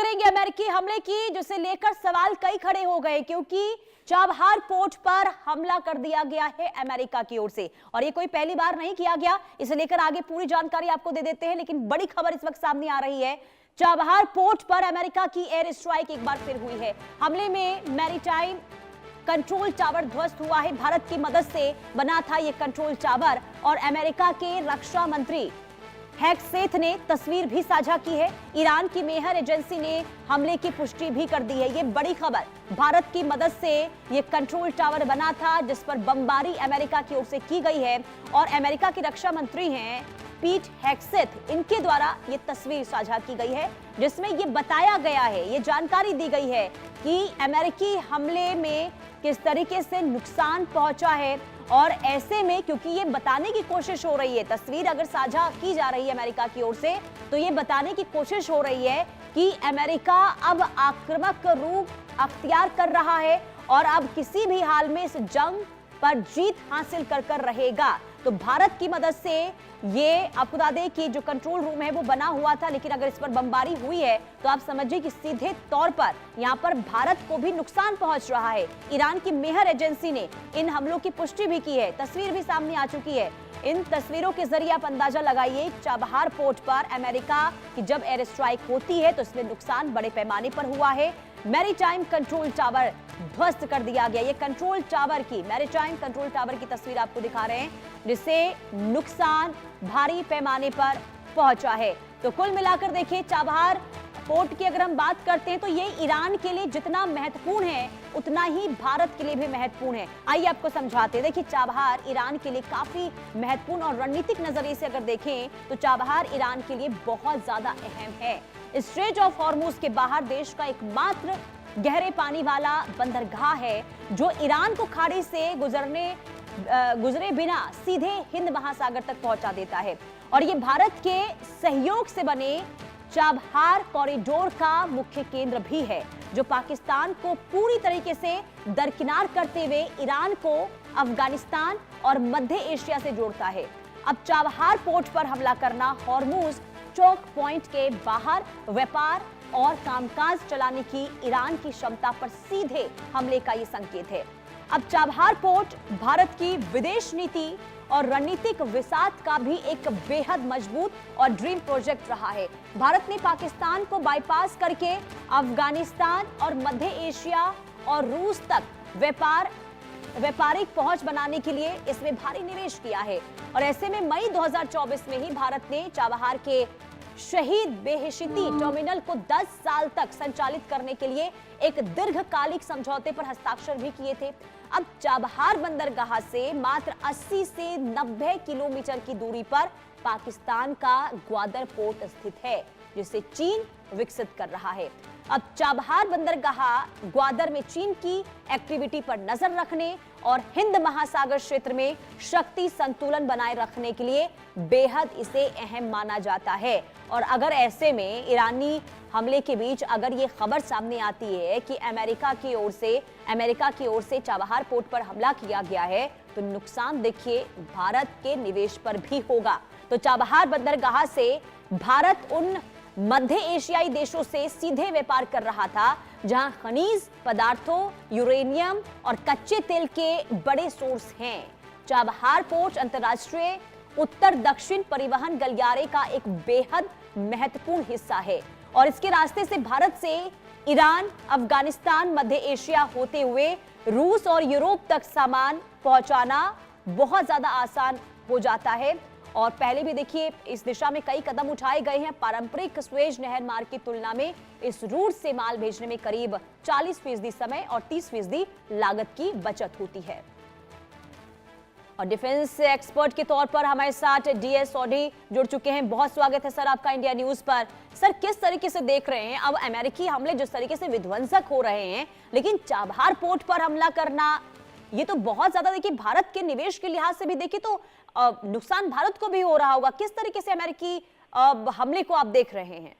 करेंगे अमेरिकी हमले की, जिसे लेकर सवाल कई खड़े हो गए, क्योंकि चाबहार पोर्ट पर हमला कर दिया गया है अमेरिका की ओर से, और ये कोई पहली बार नहीं किया गया। इसे लेकर आगे पूरी जानकारी आपको दे देते हैं, लेकिन बड़ी खबर इस वक्त सामने आ रही है। चाबहार पोर्ट पर अमेरिका की एयर स्ट्राइक एक बार फिर हुई है। हमले में मैरीटाइम कंट्रोल टावर ध्वस्त हुआ है। भारत की मदद से बना था यह कंट्रोल टावर, और अमेरिका के रक्षा मंत्री हेक्सेथ ने तस्वीर भी साझा की है। ईरान की मेहर एजेंसी ने हमले की पुष्टि भी कर दी है। ये बड़ी खबर, भारत की मदद से ये कंट्रोल टावर बना था, जिस पर बमबारी अमेरिका की ओर से की गई है, और अमेरिका के रक्षा मंत्री हैं पीट हेक्सेथ, इनके द्वारा ये तस्वीर साझा की गई है, जिसमें ये बताया गया है, ये जानकारी दी गई है कि अमेरिकी हमले में किस तरीके से नुकसान पहुंचा है। और ऐसे में क्योंकि ये बताने की कोशिश हो रही है, तस्वीर अगर साझा की जा रही है अमेरिका की ओर से, तो ये बताने की कोशिश हो रही है कि अमेरिका अब आक्रामक रूप अख्तियार कर रहा है और अब किसी भी हाल में इस जंग पर जीत हासिल कर रहेगा। तो भारत की मदद से ये आपको बता दें कि जो कंट्रोल रूम है वो बना हुआ था, लेकिन अगर इस पर बमबारी हुई है तो आप समझिए कि सीधे तौर पर यहाँ पर भारत को भी नुकसान पहुंच रहा है। ईरान की मेहर एजेंसी ने इन हमलों की पुष्टि भी की है, तस्वीर भी सामने आ चुकी है। इन तस्वीरों के जरिए आप अंदाजा लगाइए, चाबहार पोर्ट पर अमेरिका की जब एयर स्ट्राइक होती है तो इसमें नुकसान बड़े पैमाने पर हुआ है। मैरीटाइम कंट्रोल टावर ध्वस्त कर दिया गया। ये कंट्रोल टावर की, मैरीटाइम कंट्रोल टावर की तस्वीर आपको दिखा रहे हैं, जिससे नुकसान भारी पैमाने पर पहुंचा है। तो कुल मिलाकर देखिए, चाबहार पोर्ट की अगर हम बात करते हैं तो ये ईरान के लिए जितना महत्वपूर्ण है उतना ही भारत के लिए भी महत्वपूर्ण है। आइए आपको समझाते हैं। देखिए, चाबहार ईरान के लिए काफी महत्वपूर्ण और रणनीतिक नजरिए से अगर देखें तो चाबहार ईरान के लिए बहुत ज्यादा अहम है। स्ट्रेट ऑफ हॉर्मुज के बाहर देश का एकमात्र गहरे पानी वाला बंदरगाह है, जो ईरान को खाड़ी से गुजरे बिना सीधे हिंद महासागर तक पहुंचा देता है। और ये भारत के सहयोग से बने चाबहार कॉरिडोर का मुख्य केंद्र भी है, जो पाकिस्तान को पूरी तरीके से दरकिनार करते हुए ईरान को अफगानिस्तान और मध्य एशिया से जोड़ता है। अब चाबहार पोर्ट पर हमला करना हॉर्मुज चौक पॉइंट के बाहर व्यापार और कामकाज चलाने की ईरान की क्षमता पर सीधे हमले का ये संकेत है। अब चाबहार पोर्ट भारत की विदेश नीति और रणनीतिक विसात का भी एक बेहद मजबूत और ड्रीम प्रोजेक्ट रहा है। भारत ने पाकिस्तान को बाईपास करके अफगानिस्तान और मध्य एशिया और रूस तक व्यापारिक पहुंच बनाने के लिए इसमें भारी निवेश किया है। और ऐसे में मई 2024 में ही भारत ने चाबहार के शहीद बेहिशीती टर्मिनल को 10 साल तक संचालित करने के लिए एक दीर्घकालिक समझौते पर हस्ताक्षर भी किए थे। अब चाबहार बंदरगाह से मात्र 80 से 90 किलोमीटर की दूरी पर पाकिस्तान का ग्वादर पोर्ट स्थित है, जिसे चीन विकसित कर रहा है। अब चाबहार बंदरगाह ग्वादर में चीन की एक्टिविटी पर नजर रखने और हिंद महासागर क्षेत्र में शक्ति संतुलन बनाए रखने के लिए बेहद इसे अहम माना जाता है। और अगर ऐसे में ईरानी हमले के बीच अगर ये खबर सामने आती है कि अमेरिका की ओर से चाबहार पोर्ट पर हमला किया गया है, तो नुकसान देखिए भारत के निवेश पर भी होगा। तो चाबहार बंदरगाह से भारत उन मध्य एशियाई देशों से सीधे व्यापार कर रहा था जहां खनिज पदार्थों, यूरेनियम और कच्चे तेल के बड़े सोर्स हैं। चाबहार पोर्ट अंतरराष्ट्रीय उत्तर दक्षिण परिवहन गलियारे का एक बेहद महत्वपूर्ण हिस्सा है, और इसके रास्ते से भारत से ईरान, अफगानिस्तान, मध्य एशिया होते हुए रूस और यूरोप तक सामान पहुंचाना बहुत ज्यादा आसान हो जाता है। और पहले भी देखिए इस दिशा में कई कदम उठाए गए हैं। पारंपरिक स्वेज नहर मार्ग की तुलना में इस रूट से माल भेजने में करीब 40% समय और 30% लागत की बचत होती है। और डिफेंस एक्सपर्ट के तौर पर हमारे साथ डीएस सोडी जुड़ चुके हैं। बहुत स्वागत है सर आपका इंडिया न्यूज पर। सर, किस तरीके से देख रहे हैं अब अमेरिकी हमले जिस तरीके से विध्वंसक हो रहे हैं, लेकिन चाबहार पोर्ट पर हमला करना ये तो बहुत ज्यादा, देखिए भारत के निवेश के लिहाज से भी देखिए तो नुकसान भारत को भी हो रहा होगा। किस तरीके से अमेरिकी हमले को आप देख रहे हैं?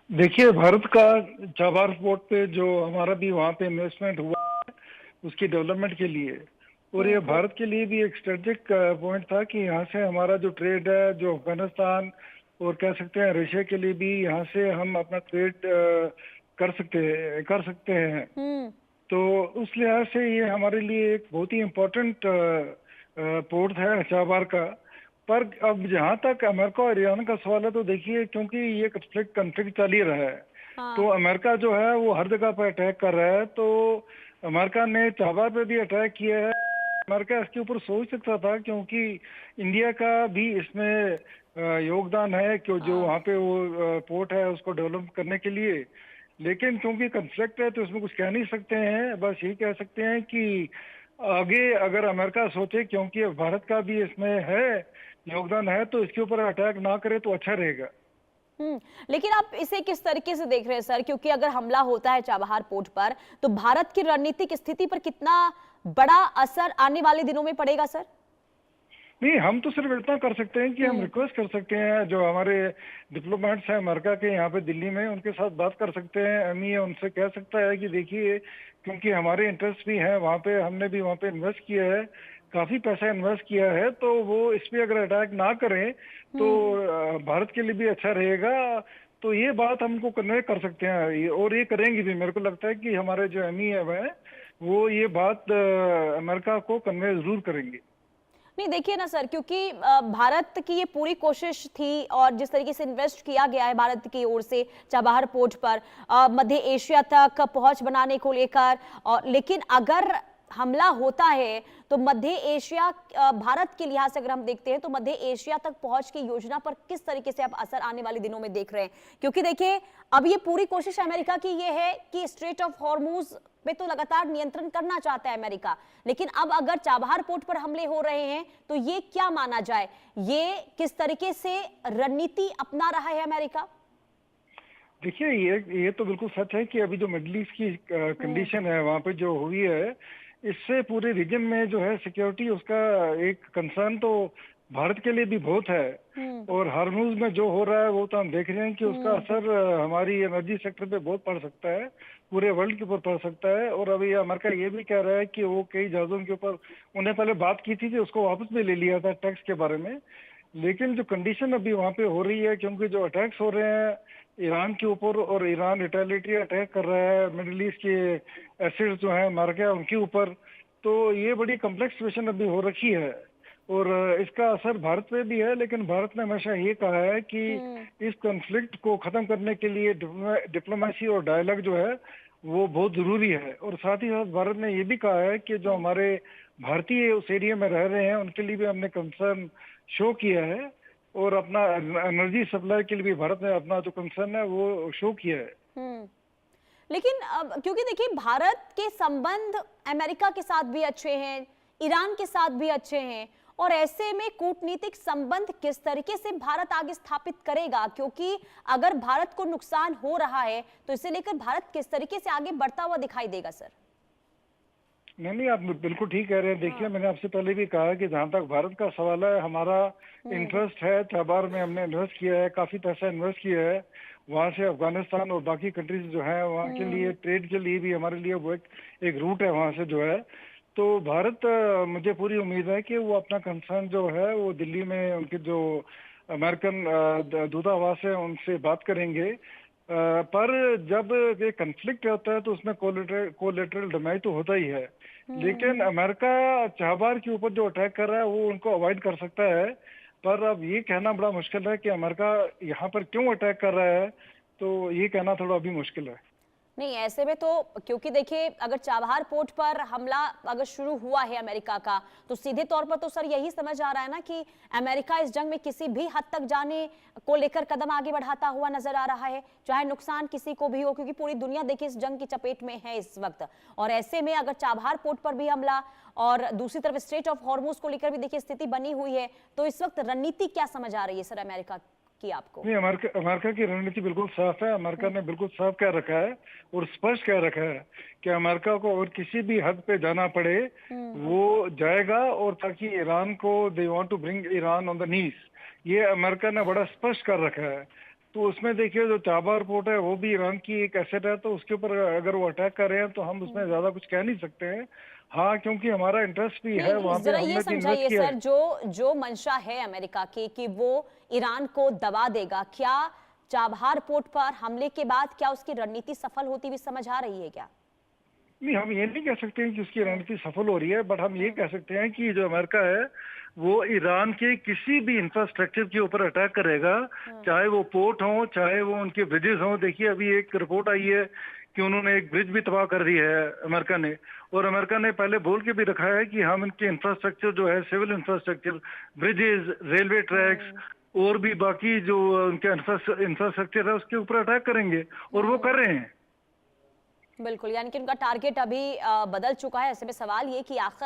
देखिए, भारत का चाबहार पोर्ट पे जो हमारा भी वहाँ पे इन्वेस्टमेंट हुआ उसकी डेवलपमेंट के लिए, और ये भारत के लिए भी एक स्ट्रेटेजिक पॉइंट था कि यहाँ से हमारा जो ट्रेड है, जो अफगानिस्तान और कह सकते हैं रशिया के लिए भी यहाँ से हम अपना ट्रेड कर सकते हैं। हम्म। तो उस लिहाज से ये हमारे लिए एक बहुत ही इम्पोर्टेंट पोर्ट है चाबार का। पर अब जहाँ तक अमेरिका और ईरान का सवाल है, तो देखिए क्योंकि ये कन्फ्लिक्ट चल ही रहा है, तो हाँ। अमेरिका जो है वो हर जगह पर अटैक कर रहा है। तो अमेरिका ने चाबार पे भी अटैक किया है। अमेरिका इसके ऊपर सोच सकता था, क्योंकि इंडिया का भी इसमें योगदान है कि जो हाँ। वहाँ पे वो पोर्ट है उसको डेवलप करने के लिए। लेकिन क्योंकि कन्फ्लिक्ट है तो इसमें कुछ कह नहीं सकते हैं, बस ये कह सकते हैं कि आगे अगर अमेरिका सोचे, क्योंकि भारत का भी इसमें है योगदान है, तो इसके ऊपर अटैक ना करे तो अच्छा रहेगा। लेकिन आप इसे किस तरीके से देख रहे हैं सर, क्योंकि अगर हमला होता है चाबहार पोर्ट पर तो भारत की रणनीतिक स्थिति पर कितना बड़ा असर आने वाले दिनों में पड़ेगा सर? नहीं, हम तो सिर्फ इतना कर सकते हैं कि हम रिक्वेस्ट कर सकते हैं, जो हमारे डिप्लोमेट्स हैं अमेरिका के यहाँ पे दिल्ली में, उनके साथ बात कर सकते हैं। एमईए उनसे कह सकता है कि देखिए, क्योंकि हमारे इंटरेस्ट भी है वहाँ पे, हमने भी वहाँ पे इन्वेस्ट किया है, काफी पैसा इन्वेस्ट किया है, तो वो इस पे अगर अटैक ना करें तो भारत के लिए भी अच्छा रहेगा। तो ये बात हमको कन्वे कर सकते हैं, और ये करेंगे भी। मेरे को लगता है कि हमारे जो एमईए है वो ये बात अमेरिका को कन्वे जरूर करेंगे। नहीं देखिए ना सर, क्योंकि भारत की ये पूरी कोशिश थी और जिस तरीके से इन्वेस्ट किया गया है भारत की ओर से चाबहार पोर्ट पर मध्य एशिया तक पहुंच बनाने को लेकर, और लेकिन अगर हमला होता है तो मध्य एशिया, भारत के लिहाज से अगर हम देखते हैं तो मध्य एशिया तक पहुंच की योजना पर किस तरीके से आप असर आने वाले दिनों में देख रहे हैं? क्योंकि देखिए अब ये पूरी कोशिश अमेरिका की ये है कि स्ट्रेट ऑफ हॉर्मूज पे तो लगातार नियंत्रण करना चाहता है अमेरिका, लेकिन अब अगर चाबहार पोर्ट पर हमले हो रहे हैं तो ये क्या माना जाए, ये किस तरीके से रणनीति अपना रहा है अमेरिका? देखिए, ये तो बिल्कुल सच है कि अभी जो मिडिल ईस्ट की कंडीशन है वहाँ पे जो हुई है, इससे पूरे रीजन में जो है सिक्योरिटी, उसका एक कंसर्न तो भारत के लिए भी बहुत है। और हार्मूज में जो हो रहा है वो तो हम देख रहे हैं कि उसका असर हमारी एनर्जी सेक्टर पे बहुत पड़ सकता है, पूरे वर्ल्ड के ऊपर पड़ सकता है। और अभी अमेरिका ये भी कह रहा है कि वो कई जहाजों के ऊपर, उन्हें पहले बात की थी कि उसको वापस भी ले लिया था टैक्स के बारे में, लेकिन जो कंडीशन अभी वहाँ पे हो रही है, क्योंकि जो अटैक्स हो रहे हैं ईरान के ऊपर, और ईरान रिटेलिटरी अटैक कर रहा है मिडिल ईस्ट के एसिड्स जो है अमेरिका उनके ऊपर, तो ये बड़ी कम्प्लेक्स सिचुएशन अभी हो रखी है। और इसका असर भारत पे भी है, लेकिन भारत ने हमेशा ये कहा है कि इस कॉन्फ्लिक्ट को खत्म करने के लिए डिप्लोमेसी और डायलॉग जो है वो बहुत जरूरी है। और साथ ही साथ भारत ने ये भी कहा है कि जो हमारे भारतीय उस एरिया में रह रहे हैं उनके लिए भी हमने कंसर्न शो किया है, और अपना एनर्जी सप्लाई के लिए भी भारत ने अपना जो कंसर्न है वो शो किया है। लेकिन अब क्योंकि देखिए भारत के संबंध अमेरिका के साथ भी अच्छे हैं, ईरान के साथ भी अच्छे हैं, और ऐसे में कूटनीतिक संबंध किस तरीके से भारत आगे स्थापित करेगा? क्योंकि अगर भारत को नुकसान हो रहा है तो इसे लेकर भारत किस तरीके से आगे बढ़ता हुआ दिखाई देगा सर? नहीं, आप बिल्कुल ठीक कह रहे हैं। देखिए, मैंने आपसे पहले भी कहा कि जहां तक भारत का सवाल है, हमारा इंटरेस्ट है चाबार में, हमने इन्वेस्ट किया है, काफी पैसा इन्वेस्ट किया है। वहां से अफगानिस्तान और बाकी कंट्रीज जो है वहाँ के लिए ट्रेड के लिए भी हमारे लिए वो एक रूट है वहां से जो है। तो भारत, मुझे पूरी उम्मीद है कि वो अपना कंसर्न जो है वो दिल्ली में उनके जो अमेरिकन दूतावास है उनसे बात करेंगे। पर जब ये कन्फ्लिक्ट होता है तो उसमें कोलेटरल डैमेज तो होता ही है, लेकिन अमेरिका चाबार के ऊपर जो अटैक कर रहा है वो उनको अवॉइड कर सकता है। पर अब ये कहना बड़ा मुश्किल है कि अमेरिका यहाँ पर क्यों अटैक कर रहा है, तो ये कहना थोड़ा अभी मुश्किल है। नहीं, ऐसे में तो क्योंकि देखिए अगर चाबहार पोर्ट पर हमला अगर शुरू हुआ है अमेरिका का, तो सीधे तौर पर तो सर यही समझ आ रहा है ना कि अमेरिका इस जंग में किसी भी हद तक जाने को लेकर कदम आगे बढ़ाता हुआ नजर आ रहा है, चाहे नुकसान किसी को भी हो, क्योंकि पूरी दुनिया देखिए इस जंग की चपेट में है इस वक्त। और ऐसे में अगर चाबहार पोर्ट पर भी हमला और दूसरी तरफ स्ट्रेट ऑफ हॉर्मूज को लेकर भी देखिए स्थिति बनी हुई है, तो इस वक्त रणनीति क्या समझ आ रही है सर अमेरिका की आपको? नहीं, अमेरिका की रणनीति बिल्कुल साफ है। अमेरिका ने बिल्कुल साफ कह रखा है और स्पष्ट कह रखा है कि अमेरिका को और किसी भी हद पे जाना पड़े वो जाएगा, और ताकि ईरान को, they want to bring Iran on the knees, ये अमेरिका ने बड़ा स्पष्ट कर रखा है। तो उसमें देखिए जो चाबार पोर्ट है वो भी ईरान की एक एसेट है, तो उसके ऊपर अगर वो अटैक कर रहे हैं तो हम उसमें ज्यादा कुछ कह नहीं सकते हैं। हाँ, क्योंकि हमारा इंटरेस्ट भी है वहाँ पे, हमने भी इन्वेस्ट किया है। सर जो मंशा है अमेरिका की कि वो ईरान को दबा देगा। क्या चाबहार पोर्ट पर हमले के बाद क्या उसकी रणनीति सफल होती हुई समझ आ रही है क्या? नहीं, हम ये नहीं कह सकते हैं कि उसकी रणनीति सफल हो रही है, बट हम ये कह सकते हैं कि जो अमेरिका है वो ईरान के किसी भी इंफ्रास्ट्रक्चर के ऊपर अटैक करेगा, चाहे वो पोर्ट हो, चाहे वो उनके ब्रिजेस हो। देखिए, अभी एक रिपोर्ट आई है कि उन्होंने एक ब्रिज भी तबाह कर दी है अमेरिका ने, और अमेरिका ने पहले बोल के भी रखा है कि हम इनके इंफ्रास्ट्रक्चर जो है, civil infrastructure, bridges, railway tracks और भी बाकी जो उनके इंफ्रास्ट्रक्चर है उसके ऊपर अटैक करेंगे, और वो कर रहे हैं। बिल्कुल, यानी कि उनका टारगेट अभी बदल चुका है। ऐसे में सवाल ये कि आखिर